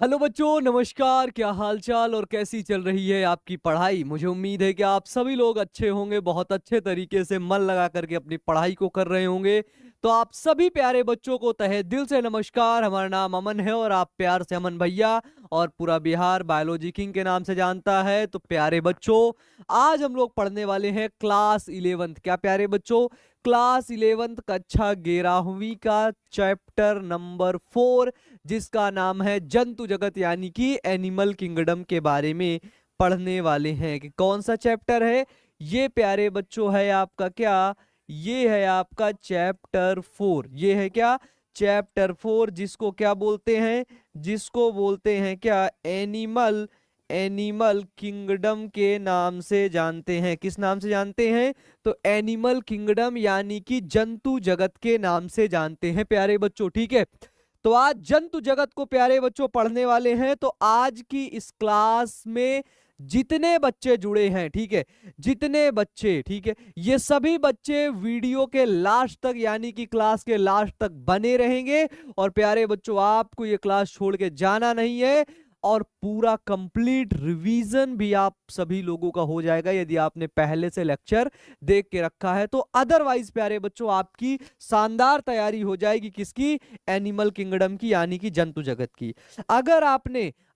Hello बच्चों, नमस्कार। क्या हाल चाल और कैसी चल रही है आपकी पढ़ाई। मुझे उम्मीद है कि आप सभी लोग अच्छे होंगे, बहुत अच्छे तरीके से मन लगा करके अपनी पढ़ाई को कर रहे होंगे। तो आप सभी प्यारे बच्चों को तहे दिल से नमस्कार। हमारा नाम अमन है और आप प्यार से अमन भैया और पूरा बिहार बायोलॉजी किंग के नाम से जानता है। तो प्यारे बच्चों, आज हम लोग पढ़ने वाले हैं क्लास 11th। क्या प्यारे बच्चों? क्लास 11th कक्षा 11वीं का चैप्टर नंबर 4, जिसका नाम है जंतु जगत यानी कि एनिमल किंगडम के बारे में पढ़ने वाले हैं। कि कौन सा चैप्टर है ये प्यारे बच्चों? है आपका क्या? ये है आपका चैप्टर 4। ये है क्या? चैप्टर 4, जिसको क्या बोलते हैं? जिसको बोलते हैं क्या? एनिमल एनिमल किंगडम के नाम से जानते हैं। किस नाम से जानते हैं? तो एनिमल किंगडम यानी कि जंतु जगत के नाम से जानते हैं प्यारे बच्चों। ठीक है, तो आज जंतु जगत को प्यारे बच्चों पढ़ने वाले हैं। तो आज की इस क्लास में जितने बच्चे जुड़े हैं, ठीक है, जितने बच्चे, ठीक है, ये सभी बच्चे वीडियो के लास्ट तक यानी कि क्लास के लास्ट तक बने रहेंगे। और प्यारे बच्चों, आपको ये क्लास छोड़ के जाना नहीं है और पूरा कंप्लीट रिवीजन भी आप सभी लोगों का हो जाएगा यदि आपने पहले से लेक्चर देख के रखा है। तो अदरवाइज प्यारे बच्चों, आपकी शानदार तैयारी हो जाएगी। किसकी? एनिमल किंगडम की, यानी कि जंतु जगत की।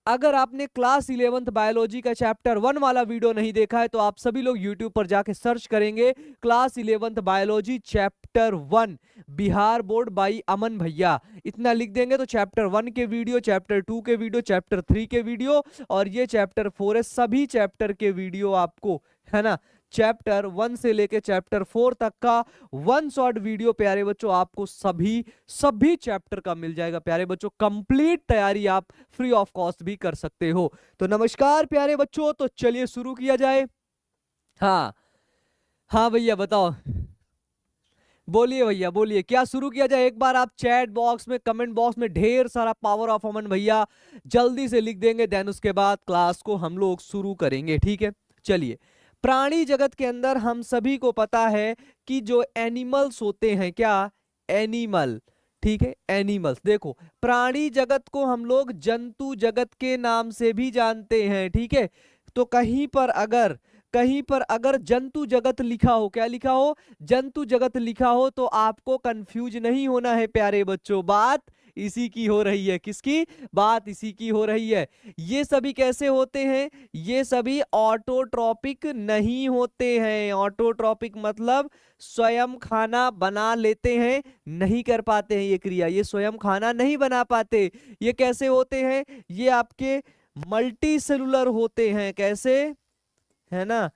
अगर आपने क्लास 11th बायोलॉजी का चैप्टर 1 वाला वीडियो नहीं देखा है तो आप सभी लोग यूट्यूब पर जाके सर्च करेंगे class 11th biology chapter 1 Bihar board by Aman भैया, इतना लिख देंगे तो चैप्टर 1 के वीडियो, चैप्टर 2 के वीडियो, चैप्टर 3 के वीडियो और ये चैप्टर 4 है, सभी चैप्टर के वीडियो आपको, है ना, चैप्टर 1 से लेके चैप्टर 4 तक का वन शॉट वीडियो प्यारे बच्चों आपको सभी चैप्टर का मिल जाएगा प्यारे बच्चों। कंप्लीट तैयारी आप फ्री ऑफ कॉस्ट भी कर सकते हो। तो नमस्कार प्यारे बच्चों, तो चलिए शुरू किया जाए। हाँ हाँ भैया बताओ, बोलिए भैया बोलिए, क्या शुरू किया जाए? एक बार आप चैट बॉक्स में, कमेंट बॉक्स में ढेर सारा पावर ऑफ अमन भैया जल्दी से लिख देंगे, देन उसके बाद क्लास को हम लोग शुरू करेंगे। ठीक है, चलिए। प्राणी जगत के अंदर हम सभी को पता है कि जो एनिमल्स होते हैं, क्या? एनिमल, ठीक है, एनिमल्स। देखो, प्राणी जगत को हम लोग जंतु जगत के नाम से भी जानते हैं। ठीक है, तो कहीं पर अगर जंतु जगत लिखा हो, क्या लिखा हो? जंतु जगत लिखा हो तो आपको कंफ्यूज नहीं होना है प्यारे बच्चों। बात इसी की हो रही है। किसकी बात? इसी की हो रही है। ये सभी कैसे होते हैं? ये सभी ऑटोट्रॉपिक नहीं होते हैं। ऑटोट्रॉपिक मतलब स्वयं खाना बना लेते हैं, नहीं कर पाते हैं ये क्रिया, ये स्वयं खाना नहीं बना पाते। ये कैसे होते हैं? ये आपके मल्टी सेलुलर होते हैं। कैसे? है ना,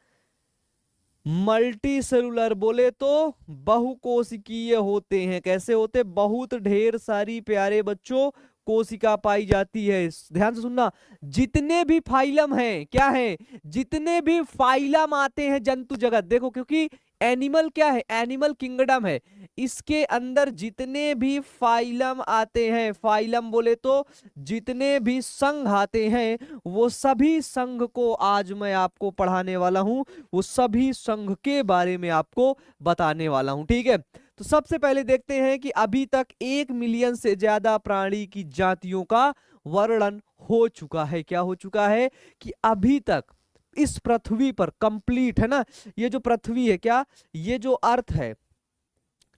मल्टी सेलुलर बोले तो बहुकोशिकीय होते हैं। कैसे होते? बहुत ढेर सारी प्यारे बच्चों कोशिका पाई जाती है। ध्यान से सुनना, जितने भी फाइलम हैं, क्या है? जितने भी फाइलम आते हैं जंतु जगत, देखो, क्योंकि एनिमल क्या है? एनिमल किंगडम है, इसके अंदर जितने भी फाइलम आते हैं, फाइलम बोले तो जितने भी संघ आते हैं, वो सभी संघ को आज मैं आपको पढ़ाने वाला हूं, वो सभी संघ के बारे में आपको बताने वाला हूं। ठीक है, तो सबसे पहले देखते हैं कि अभी तक 1 मिलियन से ज्यादा प्राणी की जातियों का वर्णन हो चुका है। क्या हो चुका है? कि अभी तक इस पृथ्वी पर कंप्लीट, है ना, ये जो पृथ्वी है, क्या? ये जो अर्थ है,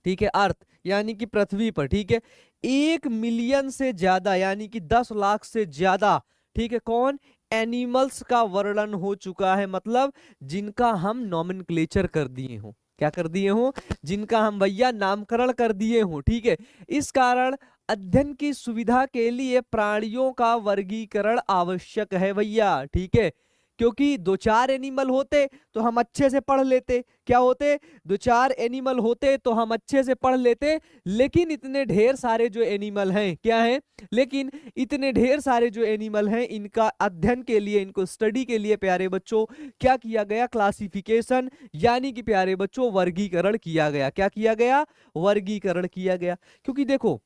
ठीक है, अर्थ यानी कि पृथ्वी पर, ठीक है, 1 मिलियन से ज्यादा यानी कि 10 लाख से ज्यादा, ठीक है, कौन? एनिमल्स का वर्णन हो चुका है। मतलब जिनका हम नॉमेनक्लेचर कर दिए हो। क्या कर दिए हो? जिनका हम भैया नामकरण कर दिए हो। ठीक है, इस कारण अध्ययन की सुविधा के लिए प्राणियों का वर्गीकरण आवश्यक है भैया। ठीक है, क्योंकि 2-4 एनिमल होते तो हम अच्छे से पढ़ लेते। क्या होते? 2-4 एनिमल होते तो हम अच्छे से पढ़ लेते, लेकिन इतने ढेर सारे जो एनिमल हैं, क्या हैं? लेकिन इतने ढेर सारे जो एनिमल हैं, इनका अध्ययन के लिए, इनको स्टडी के लिए प्यारे बच्चों क्या किया गया? क्लासिफिकेशन यानी कि प्यारे बच्चों वर्गीकरण किया गया। क्या किया गया? वर्गीकरण किया गया। क्योंकि देखो,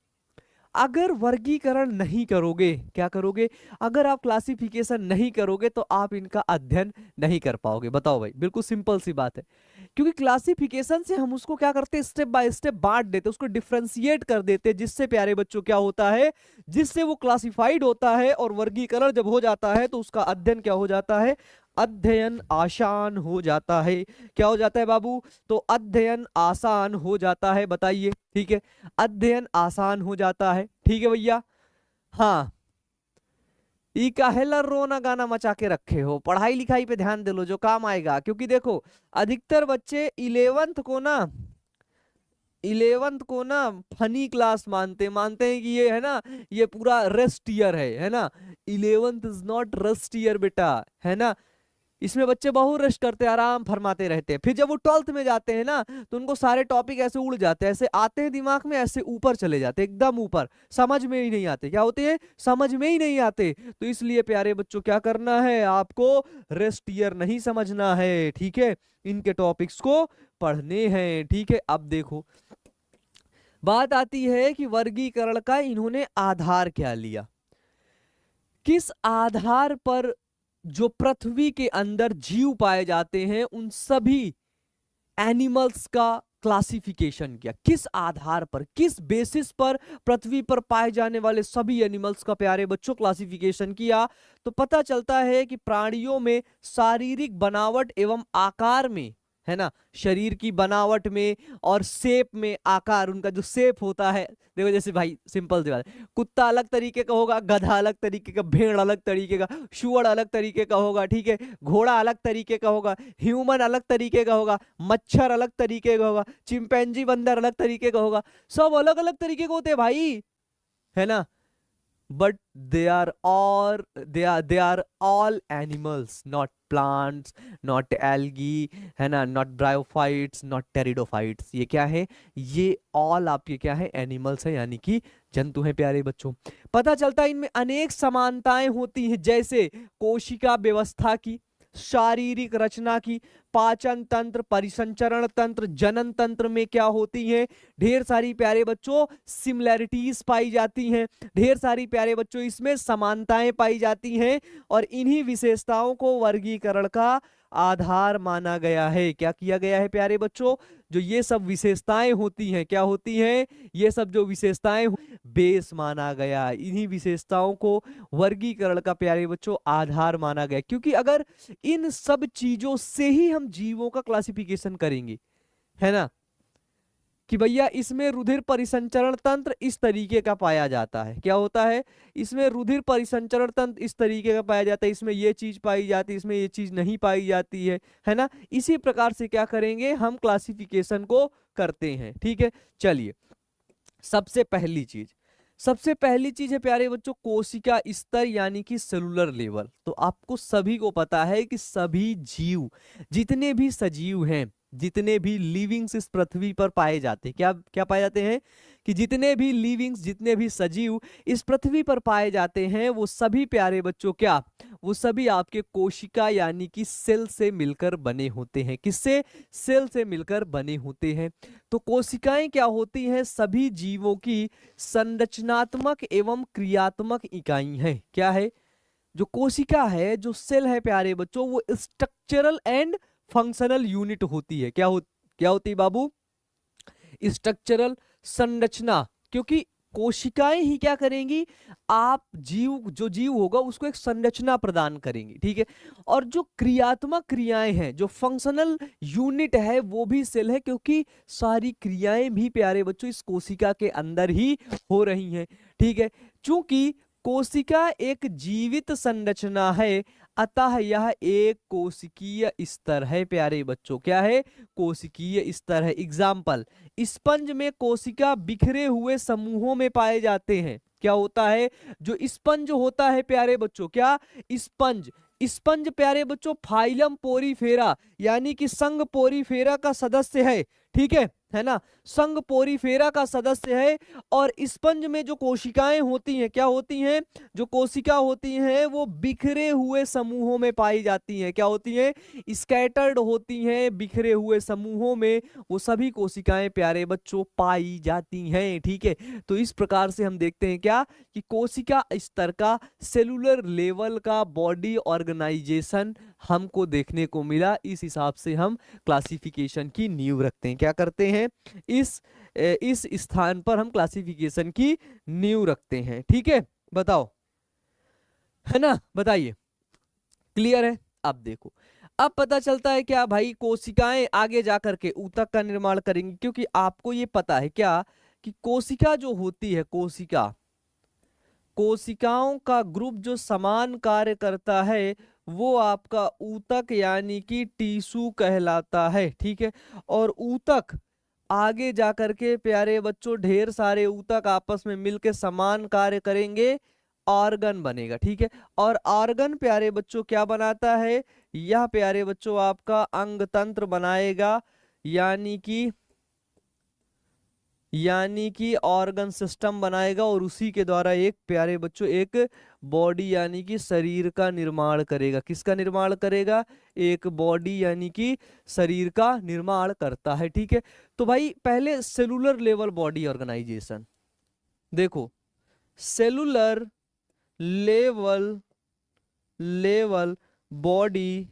अगर वर्गीकरण नहीं करोगे, क्या करोगे, अगर आप क्लासिफिकेशन नहीं करोगे तो आप इनका अध्ययन नहीं कर पाओगे। बताओ भाई, बिल्कुल सिंपल सी बात है। क्योंकि क्लासिफिकेशन से हम उसको क्या करते हैं, स्टेप बाय स्टेप बांट देते, उसको डिफरेंशिएट कर देते, जिससे प्यारे बच्चों क्या होता है, जिससे वो क्लासिफाइड होता है, और वर्गीकरण जब हो जाता है तो उसका अध्ययन क्या हो जाता है, अध्ययन आसान हो जाता है। क्या हो जाता है बाबू, तो अध्ययन आसान हो जाता है। बताइए, ठीक है, अध्ययन आसान हो जाता है। ठीक है भैया, हाँ। ई काहेला रोना गाना मचा के रखे हो, पढ़ाई लिखाई पे ध्यान दे लो, जो काम आएगा। क्योंकि देखो, अधिकतर बच्चे इलेवेंथ को ना फनी क्लास मानते हैं कि ये है ना, ये पूरा रेस्ट ईयर है ना। Eleventh is not rest year बेटा, है ना। इसमें बच्चे बहुत रेस्ट करते हैं, आराम फरमाते रहते हैं। फिर जब वो 12th में जाते हैं ना, तो उनको सारे टॉपिक ऐसे उड़ जाते हैं, ऐसे आते हैं दिमाग में, ऐसे ऊपर चले जाते हैं, एकदम ऊपर, समझ में ही नहीं आते। क्या होते हैं, समझ में ही नहीं आते। तो इसलिए प्यारे बच्चों क्या करना है, आपको रेस्ट ईयर नहीं समझना है, ठीक है, इनके टॉपिक्स को पढ़ने हैं। ठीक है, अब देखो बात आती है कि वर्गीकरण का इन्होंने आधार क्या लिया, किस आधार पर जो पृथ्वी के अंदर जीव पाए जाते हैं उन सभी एनिमल्स का क्लासिफिकेशन किया। किस आधार पर, किस बेसिस पर पृथ्वी पर पाए जाने वाले सभी एनिमल्स का प्यारे बच्चों क्लासिफिकेशन किया। तो पता चलता है कि प्राणियों में शारीरिक बनावट एवं आकार में, है ना, शरीर की बनावट में और शेप में, आकार उनका जो शेप होता है, देखो जैसे भाई सिंपल सी बात है, कुत्ता अलग तरीके का होगा, गधा अलग तरीके का, भेड़ अलग तरीके का, शुअर अलग तरीके का होगा, ठीक है, घोड़ा अलग तरीके का होगा, ह्यूमन अलग तरीके का होगा, मच्छर अलग तरीके का होगा, चिंपैंजी बंदर अलग तरीके का होगा, सब अलग अलग तरीके के होते हैं भाई, है ना। but they are all animals, not plants, not algae, है ना, not bryophytes, not pteridophytes। ये क्या है, ये all आपके क्या है, एनिमल्स है, यानी कि जंतु हैं प्यारे बच्चों। पता चलता है इनमें अनेक समानताएं होती हैं, जैसे कोशिका व्यवस्था की, शारीरिक रचना की, पाचन तंत्र, परिसंचरण तंत्र, जनन तंत्र में क्या होती है, ढेर सारी प्यारे बच्चों सिमिलैरिटीज पाई जाती हैं, ढेर सारी प्यारे बच्चों इसमें समानताएं पाई जाती हैं, और इन्हीं विशेषताओं को वर्गीकरण का आधार माना गया है। क्या किया गया है प्यारे बच्चों, जो ये सब विशेषताएं होती हैं, क्या होती हैं, ये सब जो विशेषताएं बेस माना गया, इन्हीं विशेषताओं को वर्गीकरण का प्यारे बच्चों आधार माना गया। क्योंकि अगर इन सब चीजों से ही हम जीवों का क्लासिफिकेशन करेंगे, है ना, कि भैया इसमें रुधिर परिसंचरण तंत्र इस तरीके का पाया जाता है, क्या होता है, इसमें रुधिर परिसंचरण तंत्र इस तरीके का पाया जाता है, इसमें ये चीज पाई जाती है, इसमें ये चीज नहीं पाई जाती है ना। इसी प्रकार से क्या करेंगे, हम क्लासिफिकेशन को करते हैं। ठीक है, चलिए, सबसे पहली चीज है प्यारे बच्चों कोशिका स्तर, यानी कि सेलुलर लेवल। तो आपको सभी को पता है कि सभी जीव, जितने भी सजीव हैं, जितने भी लिविंग्स इस पृथ्वी पर पाए जाते हैं, क्या क्या पाए जाते हैं, कि जितने भी लिविंग्स, जितने भी सजीव इस पृथ्वी पर पाए जाते हैं, वो सभी प्यारे बच्चों क्या, वो सभी आपके कोशिका यानी कि सेल से मिलकर बने होते हैं। किससे, सेल से मिलकर बने होते हैं। तो कोशिकाएं क्या होती हैं, सभी जीवों की संरचनात्मक एवं क्रियात्मक इकाई है। क्या है, जो कोशिका है, जो सेल है प्यारे बच्चों, वो स्ट्रक्चरल एंड फंक्शनल यूनिट होती है। क्या होती है बाबू, स्ट्रक्चरल, संरचना। क्योंकि कोशिकाएं ही क्या करेंगी, आप जो जीव होगा उसको एक संरचना प्रदान करेंगी, ठीक है। और जो क्रियात्मक क्रियाएं हैं, जो फंक्शनल यूनिट है, वो भी सेल है, क्योंकि सारी क्रियाएं भी प्यारे बच्चों इस कोशिका के अंदर ही हो रही हैं, ठीक है। चूंकि कोशिका एक जीवित संरचना है, अतः यह एक कोशिकीय स्तर है प्यारे बच्चों। क्या है, कोशिकीय स्तर है। एग्जाम्पल, स्पंज में कोशिका बिखरे हुए समूहों में पाए जाते हैं। क्या होता है, जो स्पंज होता है प्यारे बच्चों, क्या, स्पंज प्यारे बच्चों फाइलम पोरीफेरा यानी कि संघ पोरीफेरा का सदस्य है, ठीक है। है ना, संघ पोरीफेरा का सदस्य है। और स्पंज में जो कोशिकाएं होती हैं, क्या होती हैं, जो कोशिका होती हैं वो बिखरे हुए समूहों में पाई जाती हैं। क्या होती हैं, स्कैटर्ड होती हैं, बिखरे हुए समूहों में वो सभी कोशिकाएं प्यारे बच्चों पाई जाती हैं। ठीक है, तो इस प्रकार से हम देखते हैं क्या, कि कोशिका स्तर का सेलुलर लेवल का बॉडी ऑर्गेनाइजेशन हमको देखने को मिला। इस हिसाब से हम क्लासिफिकेशन की नींव रखते हैं। क्या करते हैं, इस स्थान पर हम क्लासिफिकेशन की नींव रखते हैं। ठीक है, बताओ, है ना, बताइए, क्लियर है। अब देखो, अब पता चलता है क्या भाई, कोशिकाएं आगे जाकर के ऊतक का निर्माण करेंगी, क्योंकि आपको ये पता है क्या, कि कोशिका जो होती है, कोशिकाओं का ग्रुप जो समान कार्य करता है वो आपका ऊतक यानी कि टिश्यू कहलाता है। ठीक है, और ऊतक आगे जाकर के प्यारे बच्चों ढेर सारे ऊतक आपस में मिलके समान कार्य करेंगे, ऑर्गन बनेगा। ठीक है, और ऑर्गन प्यारे बच्चों क्या बनाता है, यह प्यारे बच्चों आपका अंग तंत्र बनाएगा, यानी कि ऑर्गन सिस्टम बनाएगा, और उसी के द्वारा एक प्यारे बच्चों एक बॉडी यानी कि शरीर का निर्माण करेगा। किसका निर्माण करेगा, एक बॉडी यानी कि शरीर का निर्माण करता है। ठीक है, तो भाई पहले सेलुलर लेवल बॉडी ऑर्गेनाइजेशन देखो, सेलुलर लेवल बॉडी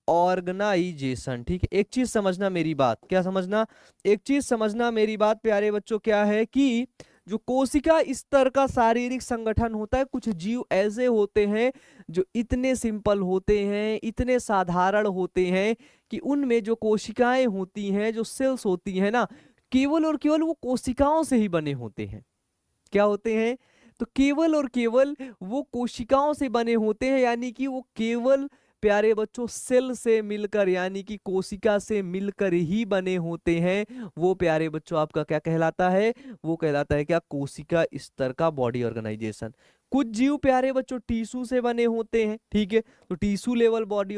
ऑर्गेनाइजेशन। ठीक है, एक चीज समझना मेरी बात, क्या समझना, एक चीज समझना मेरी बात प्यारे बच्चों, क्या है कि जो कोशिका स्तर का शारीरिक संगठन होता है, कुछ जीव ऐसे होते हैं जो इतने सिंपल होते हैं, इतने साधारण होते हैं कि उनमें जो कोशिकाएं होती हैं, जो सेल्स होती हैं ना, केवल और केवल वो कोशिकाओं से ही बने होते हैं। क्या होते हैं, तो केवल और केवल वो कोशिकाओं से बने होते हैं, यानी कि वो केवल प्यारे बच्चों सेल से मिलकर यानी कि कोशिका से मिलकर ही बने होते हैं। वो प्यारे बच्चों आपका क्या कहलाता है, वो कहलाता है क्या, कोशिका स्तर का बॉडी ऑर्गेनाइजेशन। कुछ जीव प्यारे बच्चों टिश्यू से बने होते हैं। ठीक है, तो टिश्यू लेवल बॉडी